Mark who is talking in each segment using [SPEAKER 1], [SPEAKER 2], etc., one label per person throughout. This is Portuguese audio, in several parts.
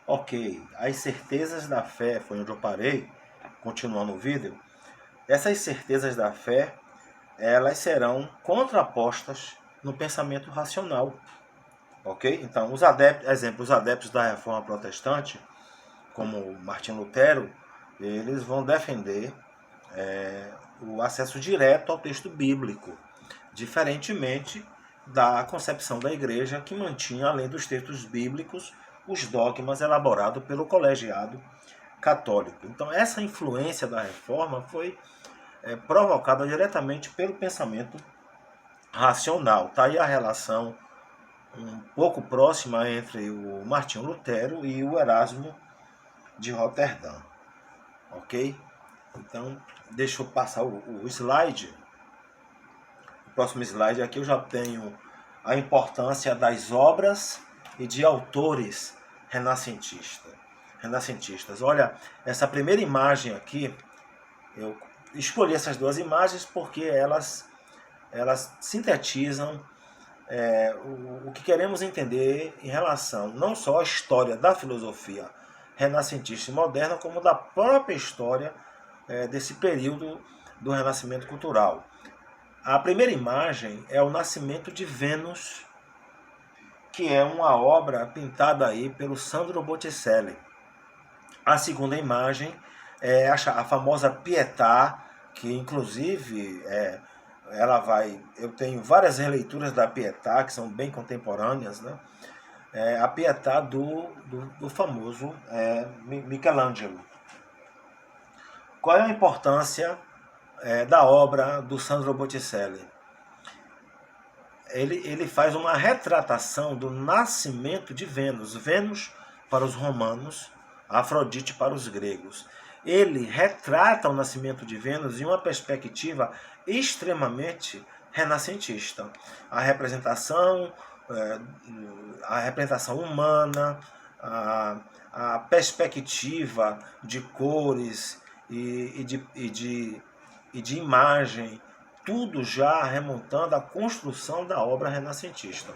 [SPEAKER 1] Ok, as certezas da fé, foi onde eu parei, continuando o vídeo. Essas certezas da fé, elas serão contrapostas no pensamento racional, ok? Então, os adeptos da reforma protestante, como Martim Lutero, eles vão defender o acesso direto ao texto bíblico, diferentemente da concepção da igreja, que mantinha, além dos textos bíblicos, os dogmas elaborados pelo colegiado católico. Então, essa influência da reforma foi provocada diretamente pelo pensamento racional. Está aí a relação um pouco próxima entre o Martinho Lutero e o Erasmo de Roterdã. Ok? Então, deixa eu passar o slide. O próximo slide aqui eu já tenho a importância das obras e de autores renascentistas. Olha, essa primeira imagem aqui, eu escolhi essas duas imagens porque elas sintetizam o que queremos entender em relação não só à história da filosofia renascentista e moderna, como da própria história desse período do renascimento cultural. A primeira imagem é o Nascimento de Vênus, que é uma obra pintada aí pelo Sandro Botticelli. A segunda imagem é a famosa Pietà, que inclusive eu tenho várias releituras da Pietà, que são bem contemporâneas, né? A Pietà do famoso Michelangelo. Qual é a importância da obra do Sandro Botticelli? Ele faz uma retratação do nascimento de Vênus. Vênus para os romanos, Afrodite para os gregos. Ele retrata o nascimento de Vênus em uma perspectiva extremamente renascentista. A representação humana, a perspectiva de cores e de imagem, tudo já remontando à construção da obra renascentista.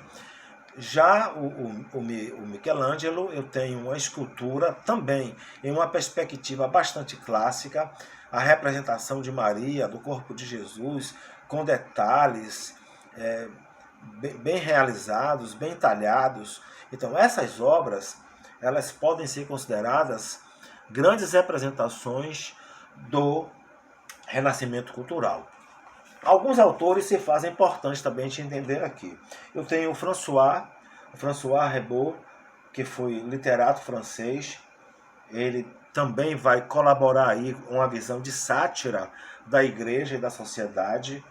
[SPEAKER 1] Já o Michelangelo, eu tenho uma escultura também em uma perspectiva bastante clássica, a representação de Maria, do corpo de Jesus, com detalhes bem realizados, bem talhados. Então, essas obras, elas podem ser consideradas grandes representações do renascimento cultural. Alguns autores se fazem importantes também de entender aqui. Eu tenho o François Rebot, que foi literato francês. Ele também vai colaborar aí com uma visão de sátira da igreja e da sociedade.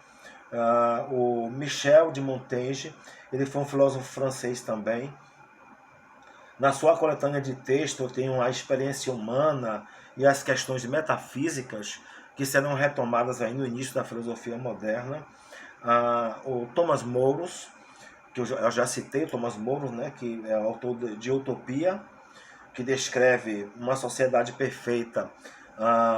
[SPEAKER 1] O Michel de Montaigne, ele foi um filósofo francês também. Na sua coletânea de texto eu tenho a experiência humana e as questões metafísicas que serão retomadas aí no início da filosofia moderna. O Thomas Mouros, que eu já citei, Thomas Mouros, né, que é o autor de Utopia, que descreve uma sociedade perfeita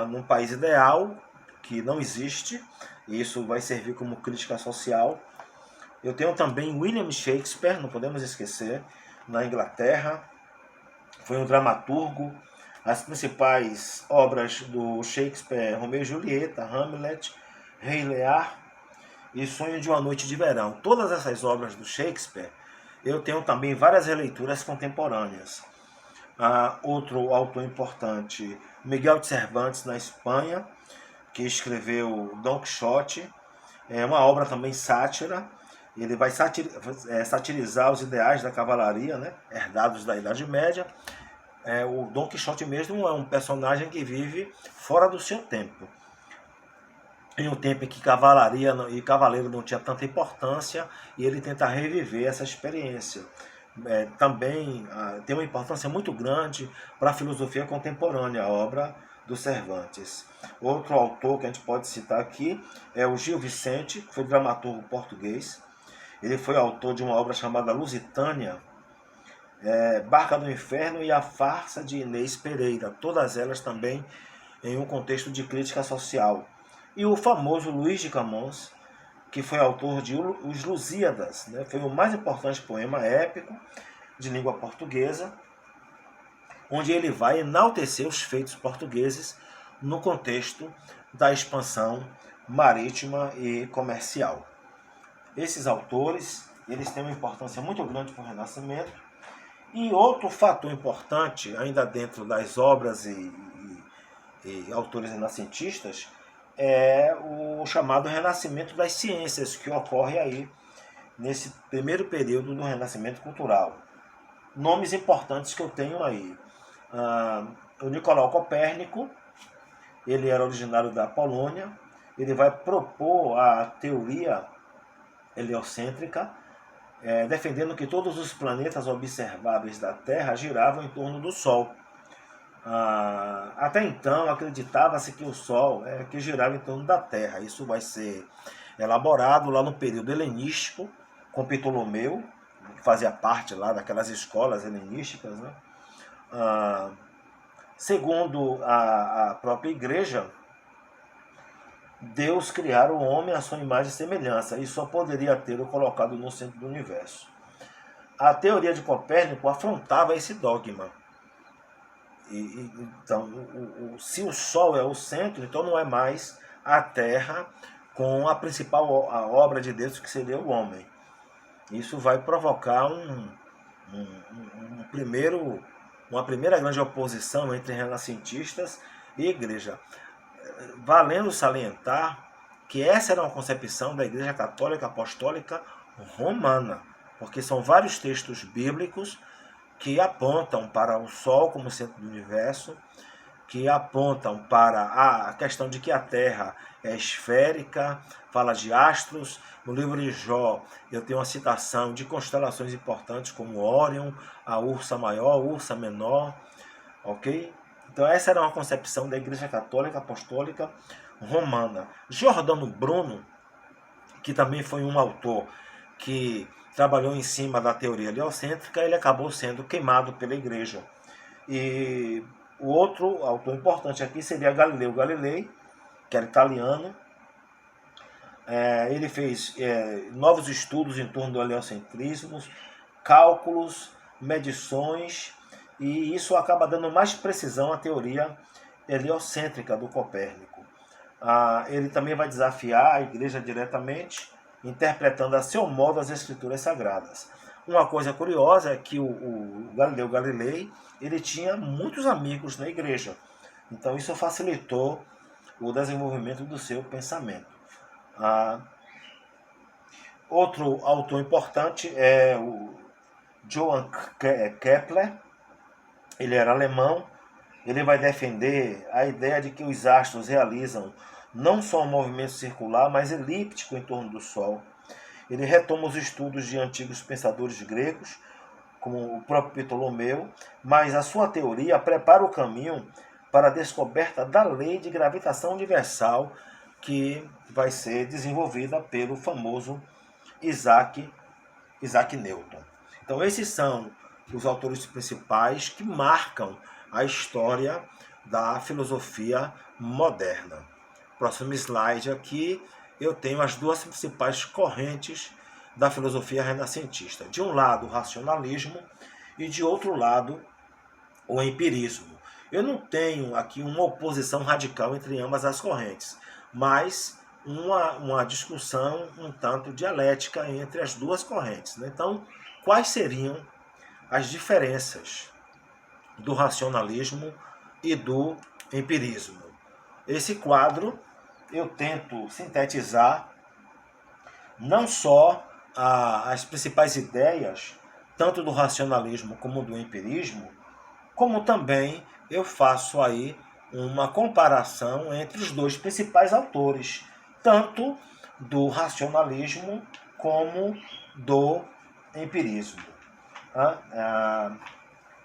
[SPEAKER 1] num país ideal, que não existe, e isso vai servir como crítica social. Eu tenho também William Shakespeare, não podemos esquecer, na Inglaterra. Foi um dramaturgo. As principais obras do Shakespeare: Romeu e Julieta, Hamlet, Rei Lear e Sonho de uma Noite de Verão. Todas essas obras do Shakespeare, eu tenho também várias releituras contemporâneas. Outro autor importante, Miguel de Cervantes, na Espanha, que escreveu Don Quixote. É uma obra também sátira. Ele vai satirizar os ideais da cavalaria, né, herdados da Idade Média. O Don Quixote mesmo é um personagem que vive fora do seu tempo. Em um tempo em que cavalaria e cavaleiro não tinha tanta importância, e ele tenta reviver essa experiência. Também tem uma importância muito grande para a filosofia contemporânea, a obra do Cervantes. Outro autor que a gente pode citar aqui é o Gil Vicente, que foi dramaturgo português. Ele foi autor de uma obra chamada Lusitânia, Barca do Inferno e A Farsa de Inês Pereira, todas elas também em um contexto de crítica social. E o famoso Luís de Camões, que foi autor de Os Lusíadas, né? Foi o mais importante poema épico de língua portuguesa, onde ele vai enaltecer os feitos portugueses no contexto da expansão marítima e comercial. Esses autores, eles têm uma importância muito grande para o Renascimento. E outro fator importante, ainda dentro das obras e autores renascentistas, é o chamado Renascimento das Ciências, que ocorre aí nesse primeiro período do Renascimento Cultural. Nomes importantes que eu tenho aí. O Nicolau Copérnico, ele era originário da Polônia, ele vai propor a teoria heliocêntrica, defendendo que todos os planetas observáveis da Terra giravam em torno do Sol. Até então acreditava-se que o Sol que girava em torno da Terra. Isso vai ser elaborado lá no período helenístico, com Ptolomeu, que fazia parte lá daquelas escolas helenísticas, né? Segundo a própria igreja, Deus criara o homem à sua imagem e semelhança e só poderia tê-lo colocado no centro do universo. A teoria de Copérnico afrontava esse dogma. Então, se o Sol é o centro, então não é mais a Terra com a principal obra de Deus, que seria o homem. Isso vai provocar uma primeira grande oposição entre renascentistas e igreja. Valendo salientar que essa era uma concepção da Igreja Católica Apostólica Romana, porque são vários textos bíblicos que apontam para o Sol como centro do universo, que apontam para a questão de que a Terra é esférica, fala de astros. No livro de Jó, eu tenho uma citação de constelações importantes como Órion, a Ursa Maior, a Ursa Menor, ok? Então essa era uma concepção da Igreja Católica Apostólica Romana. Giordano Bruno, que também foi um autor que trabalhou em cima da teoria heliocêntrica, ele acabou sendo queimado pela Igreja. E o outro autor importante aqui seria Galileu Galilei, que era italiano. Ele fez novos estudos em torno do heliocentrismo, cálculos, medições, e isso acaba dando mais precisão à teoria heliocêntrica do Copérnico. Ele também vai desafiar a Igreja diretamente, interpretando a seu modo as Escrituras Sagradas. Uma coisa curiosa é que o Galileu Galilei, ele tinha muitos amigos na Igreja, então isso facilitou o desenvolvimento do seu pensamento. Outro autor importante é o Johann Kepler. Ele era alemão. Ele vai defender a ideia de que os astros realizam não só um movimento circular, mas elíptico em torno do Sol. Ele retoma os estudos de antigos pensadores gregos, como o próprio Ptolomeu, mas a sua teoria prepara o caminho para a descoberta da lei de gravitação universal, que vai ser desenvolvida pelo famoso Isaac Newton. Então esses são os autores principais que marcam a história da filosofia moderna. Próximo slide aqui, eu tenho as duas principais correntes da filosofia renascentista. De um lado, o racionalismo e de outro lado, o empirismo. Eu não tenho aqui uma oposição radical entre ambas as correntes, mas uma discussão um tanto dialética entre as duas correntes, né? Então, quais seriam as diferenças do racionalismo e do empirismo? Esse quadro eu tento sintetizar não só as principais ideias, tanto do racionalismo como do empirismo, como também eu faço aí uma comparação entre os dois principais autores, tanto do racionalismo como do empirismo.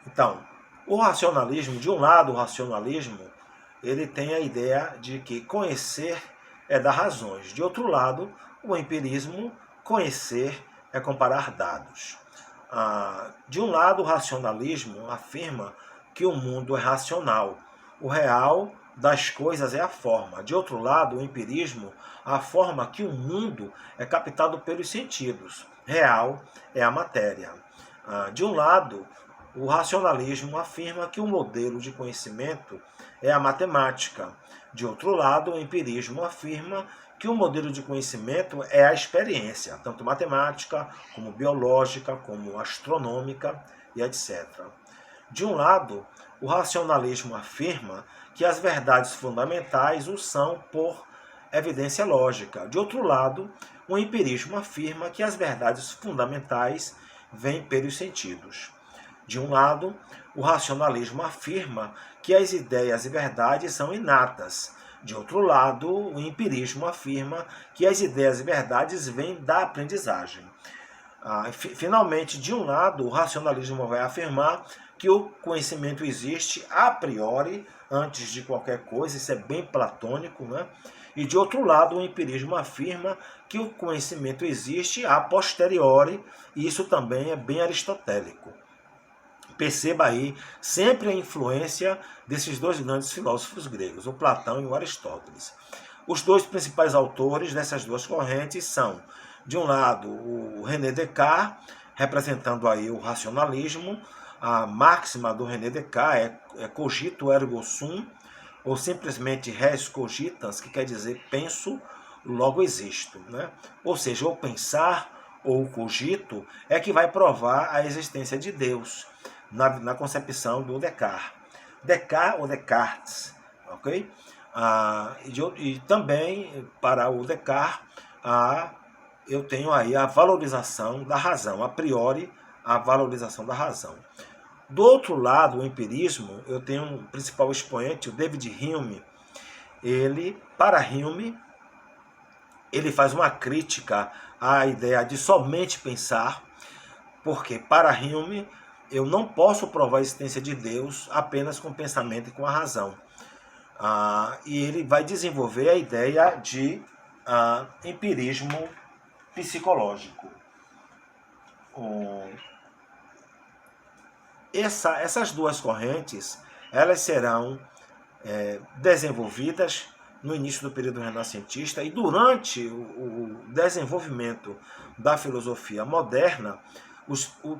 [SPEAKER 1] Então, o racionalismo, de um lado, o racionalismo, ele tem a ideia de que conhecer é dar razões. De outro lado, o empirismo, conhecer é comparar dados. De um lado, o racionalismo afirma que o mundo é racional. O real das coisas é a forma. De outro lado, o empirismo afirma que o mundo é captado pelos sentidos. Real é a matéria. De um lado, o racionalismo afirma que o modelo de conhecimento é a matemática. De outro lado, o empirismo afirma que o modelo de conhecimento é a experiência, tanto matemática, como biológica, como astronômica e etc. De um lado, o racionalismo afirma que as verdades fundamentais o são por evidência lógica. De outro lado, o empirismo afirma que as verdades fundamentais vêm pelos sentidos. De um lado, o racionalismo afirma que as ideias e verdades são inatas. De outro lado, o empirismo afirma que as ideias e verdades vêm da aprendizagem. Finalmente, de um lado, o racionalismo vai afirmar que o conhecimento existe a priori, antes de qualquer coisa, isso é bem platônico, né? E de outro lado, o empirismo afirma que o conhecimento existe a posteriori, e isso também é bem aristotélico. Perceba aí sempre a influência desses dois grandes filósofos gregos, o Platão e o Aristóteles. Os dois principais autores dessas duas correntes são, de um lado, o René Descartes, representando aí o racionalismo. A máxima do René Descartes é cogito ergo sum, ou simplesmente res cogitans, que quer dizer penso, logo existo, né? Ou seja, o pensar ou o cogito é que vai provar a existência de Deus, na concepção do Descartes. Descartes ou Descartes, ok? E também, para o Descartes, eu tenho aí a valorização da razão, a priori, a valorização da razão. Do outro lado, o empirismo, eu tenho um principal expoente, o David Hume. Para Hume, ele faz uma crítica à ideia de somente pensar, porque para Hume, eu não posso provar a existência de Deus apenas com o pensamento e com a razão. E ele vai desenvolver a ideia de empirismo psicológico. Essas duas correntes, elas serão desenvolvidas no início do período renascentista e durante o desenvolvimento da filosofia moderna,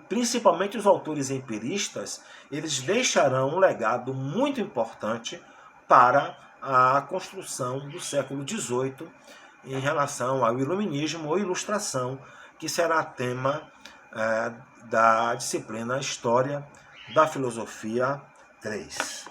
[SPEAKER 1] principalmente os autores empiristas, eles deixarão um legado muito importante para a construção do século XVIII em relação ao iluminismo ou ilustração, que será tema da disciplina História da Filosofia 3.